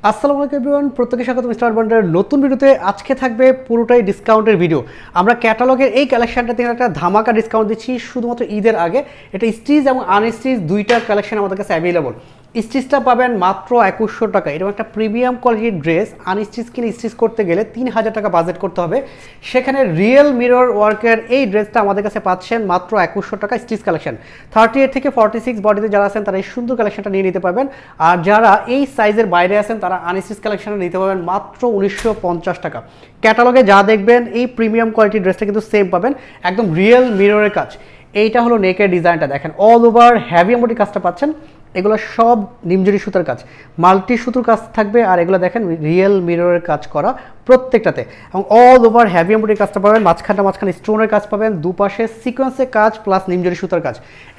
আসসালামু আলাইকুম এভরিওয়ান, প্রত্যেককে স্বাগত স্টার বান্ডের নতুন ভিডিওতে। আজকে থাকবে পুরোটাই ডিসকাউন্টের ভিডিও। আমরা ক্যাটালগের এই কালেকশনটা থেকে একটা ধামাকা ডিসকাউন্ট দিচ্ছি শুধুমাত্র ঈদের আগে। এটা স্টিচ এবং আনস্টিচ দুইটা কালেকশন আমাদের কাছে অ্যাভেলেবল। স্টিচটা পাবেন মাত্র 2100 টাকা। এরকম একটা প্রিমিয়াম কোয়ালিটির ড্রেস আনস্টিচ কিনে স্টিচ করতে গেলে 3000 টাকা বাজেট করতে হবে। সেখানে রিয়েল মিরর ওয়ার্কের এই ড্রেসটা আমাদের কাছে পাচ্ছেন মাত্র 2100 টাকা। স্টিচ কালেকশন 38 থেকে 46 বডিতে যারা আছেন তারা এই সুন্দর কালেকশনটা নিয়ে নিতে পারবেন। আর যারা এই সাইজের বাইরে আছেন তারা আনস্টিচ কালেকশনে নিতে পারবেন মাত্র 1950 টাকা। ক্যাটালগে যা দেখবেন এই প্রিমিয়াম কোয়ালিটির ড্রেসটা কিন্তু সেম পাবেন, একদম রিয়েল মিররের কাজ। এইটা হলো নেকের ডিজাইনটা, দেখেন অল ওভার হ্যাভি এমব্রয়ডারি কাজটা পাচ্ছেন। এগুলো সব নিমজুরি সুতার কাজ, মাল্টি সুতোর কাজ থাকবে। আর এগুলো দেখেন রিয়েল মিররের কাজ করা প্রত্যেকটাতে, এবং অল ওভার হ্যাভি এমব্রয়ডারি কাজটা পাবেন। মাঝখানে স্টোনের কাজ পাবেন, দুপাশে সিকোয়েন্সের কাজ প্লাস নিমজুরি সুতার কাজ।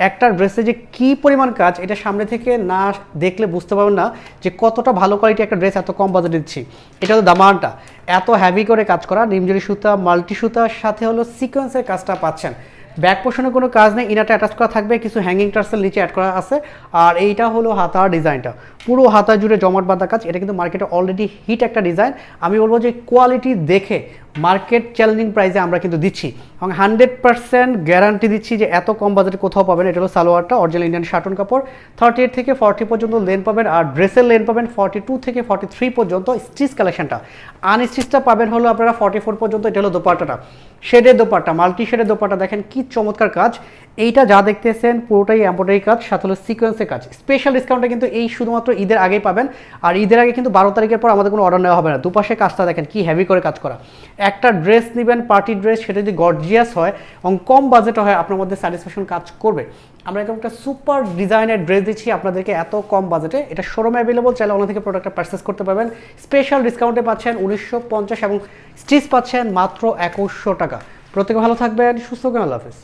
একটা ড্রেসে যে কী পরিমাণ কাজ, এটা সামনে থেকে না দেখলে বুঝতে পারবেন না যে কতটা ভালো কোয়ালিটি একটা ড্রেস এত কম বাজেটে দিচ্ছি। এটা হলো দামানটা, এত হ্যাভি করে কাজ করা নিমজুরি সুতা মাল্টি সুতার সাথে হলো সিকোয়েন্সের কাজটা পাচ্ছেন। ব্যাক পোর্শনে কোনো কাজ নেই, ইনারটা অ্যাটাচ করা থাকবে, কিছু হ্যাঙ্গিং টার্সেল নিচে অ্যাড করা আছে। আর এইটা হলো হাতার ডিজাইনটা, পুরো হাতা জুড়ে জমাট বাঁধা কাজ। এটা কিন্তু মার্কেটে অলরেডি হিট একটা ডিজাইন। আমি বলবো যে কোয়ালিটি দেখে মার্কেট চ্যালেঞ্জিং প্রাইসে আমরা কিন্তু দিচ্ছি, এবং 100% গ্যারান্টি দিচ্ছি যে এত কম বাজেটে কোথাও পাবেন। এটা হলো সালোয়ারটা, অরিজিনাল ইন্ডিয়ান শাটন কাপড়, 38 থেকে 40 পর্যন্ত লেন পাবেন। আর ড্রেসের লেন পাবেন 42 থেকে 43 পর্যন্ত। স্টিচ কালেকশনটা আনস্টিচটা পাবেন হলো আপনারা 44 পর্যন্ত। এটা হলো দোপাট্টাটা, শেডের দোপাট্টা, মাল্টি শেডের দোপাট্টা, দেখেন কি চমৎকার কাজ। এইটা যা দেখতেছেন পুরোটাই এমব্রয়ডারি কাজ, সাথে হলো সিকোয়েন্সের কাজ। স্পেশাল ডিসকাউন্টে কিন্তু এই শুধুমাত্র ঈদের আগেই পাবেন। আর ঈদের আগে কিন্তু 12 তারিখের পর আমাদের কোনো অর্ডার নেওয়া হবে না। দুপাশে কাজটা দেখেন কি হেভি করে কাজ করা। একটা ড্রেস নেবেন পার্টি ড্রেস, সেটা যদি গর্জিয়াস হয় এবং কম বাজেটে হয়, আপনার মধ্যে স্যাটিসফ্যাকশন কাজ করবে। আমরা এরকম একটা সুপার ডিজাইনের ড্রেস দিচ্ছি আপনাদেরকে এত কম বাজেটে। এটা শোরুমে অ্যাভেলেবল, চাইলে অনলাইন থেকে প্রোডাক্টটা পারচেস করতে পারবেন। স্পেশাল ডিসকাউন্টে পাচ্ছেন 1950 এবং স্টিচ পাচ্ছেন মাত্র 2100 টাকা। প্রত্যেকে ভালো থাকবেন, সুস্থ থাকবেন, আল্লাহ হাফেজ।